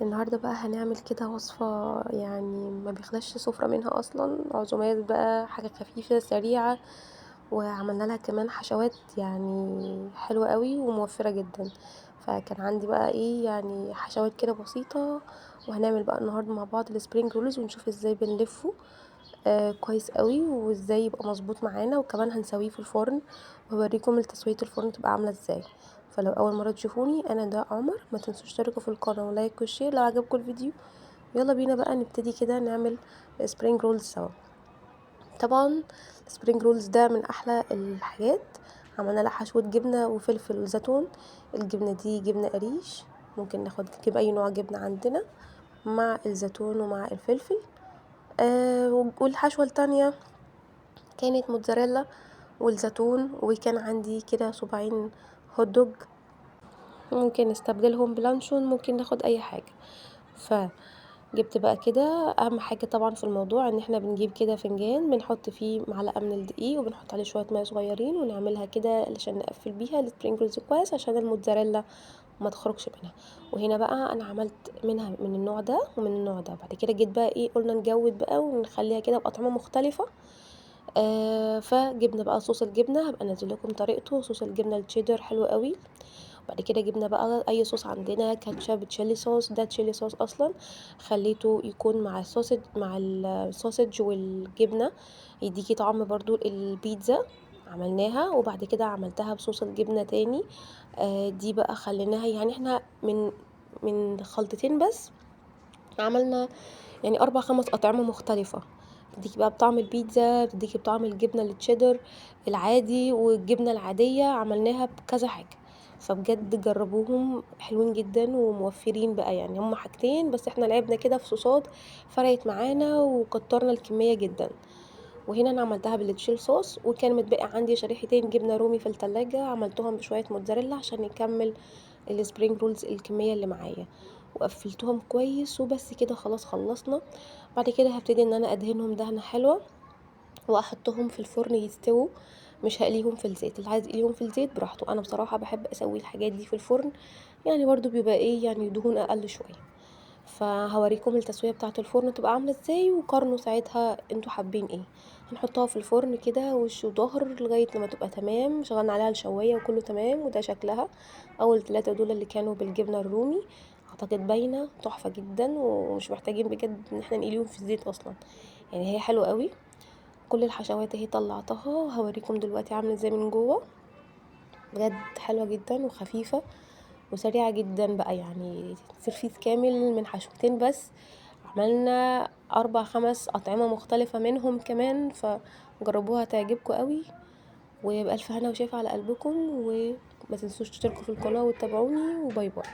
النهارده بقى هنعمل كده وصفة يعني ما بيخلاش سفرة منها اصلا. عزومات بقى، حاجة خفيفة سريعة، وعملنا لها كمان حشوات يعني حلوة قوي وموفرة جدا. فكان عندي بقى ايه يعني حشوات كده بسيطة. وهنعمل بقى النهارده مع بعض السبرينج رولز ونشوف ازاي بنلفه كويس قوي وازاي يبقى مظبوط معانا، وكمان هنسويه في الفرن وهوريكم تسوية الفرن تبقى عاملة ازاي. فلو اول مرة تشوفوني انا ده عمر، ما تنسوش تشتركوا في القناة ولايك وشير لو عجبكم الفيديو. يلا بينا بقى نبتدي كده نعمل سبرينج رولز سوا. طبعا السبرينج رولز ده من احلى الحاجات. عملنا لها حشوة جبنة وفلفل وزيتون. الجبنة دي جبنة قريش، ممكن نجيب اي نوع جبنة عندنا مع الزيتون ومع الفلفل. والحشوة التانية كانت موتزاريلا والزيتون، وكان عندي كده صباعين هوت دوج، ممكن نستبدلهم بلانشون، ممكن ناخد اي حاجة. فجبت بقى كده اهم حاجة طبعا في الموضوع ان احنا بنجيب كده فنجان بنحط فيه معلقة من الدقيق وبنحط عليه شوية مية صغيرين ونعملها كده علشان نقفل بيها السبرينكلز كويس عشان الموتزاريلا ما تخرجش منها. وهنا بقى انا عملت منها من النوع ده ومن النوع ده. بعد كده جيت بقى ايه، قلنا نجود بقى ونخليها كده باطعمه مختلفه. فجبنا بقى صوص الجبنه، هبقى انزل لكم طريقته. صوص الجبنه التشيدر حلو قوي. بعد كده جبنا بقى اي صوص عندنا، كاتشب، تشيلي صوص، ده تشيلي صوص اصلا، خليته يكون مع السوسج، مع السوسج والجبنه، يديكي طعم برضو البيتزا. عملناها وبعد كده عملتها بصوص الجبنه تاني. دي بقى خليناها يعني احنا من خلطتين بس عملنا يعني 4 5 أطعمة مختلفة. بتديكي بقى بطعم البيتزا، بتديكي بطعم الجبنة التشيدر العادي، والجبنة العادية عملناها بكذا حاجة. فبجد جربوهم، حلوين جدا وموفرين بقى، يعني هما حاجتين بس احنا لعبنا كده في صوصات فرقت معانا وكترنا الكمية جدا. وهنا انا عملتها بالتشيل صوص، وكان متبقي عندي شريحتين جبنة رومي في التلاجة، عملتهم بشوية موتزاريلا عشان يكمل السبرينج رولز الكمية اللي معايا. وقفلتهم كويس وبس كده، خلاص خلصنا. بعد كده هبتدي ان انا ادهنهم دهنة حلوة واحطهم في الفرن يستووا. مش هقليهم في الزيت، اللي عايز يقليهم في الزيت براحته، انا بصراحة بحب اسوي الحاجات دي في الفرن، يعني برضو بيبقى ايه يعني دهون اقل شوية. فهوريكم التسوية بتاعة الفرن تبقى عاملة ازاي، وقارنوا ساعتها انتوا حابين ايه. هنحطها في الفرن كده وش وظهر لغاية لما تبقى تمام. شغلنا عليها الشواية وكله تمام، وده شكلها. اول 3 دول اللي كانوا بالجبنة الرومي، اعتقد باينة تحفة جدا ومش محتاجين بجد ان احنا نقليهم في الزيت اصلا، يعني هي حلوة قوي. كل الحشوات اهي طلعتها، هوريكم دلوقتي عامله ازاي من جوه. بجد حلوه جدا وخفيفه وسريعه جدا بقى، يعني سرفيس كامل من حشوتين بس. عملنا 4 5 أطعمة مختلفة منهم كمان، فجربوها تعجبكم قوي. وبألف هنا وشاف على قلبكم، وما تنسوش تشتركوا في القناة وتتابعوني، وباي باي.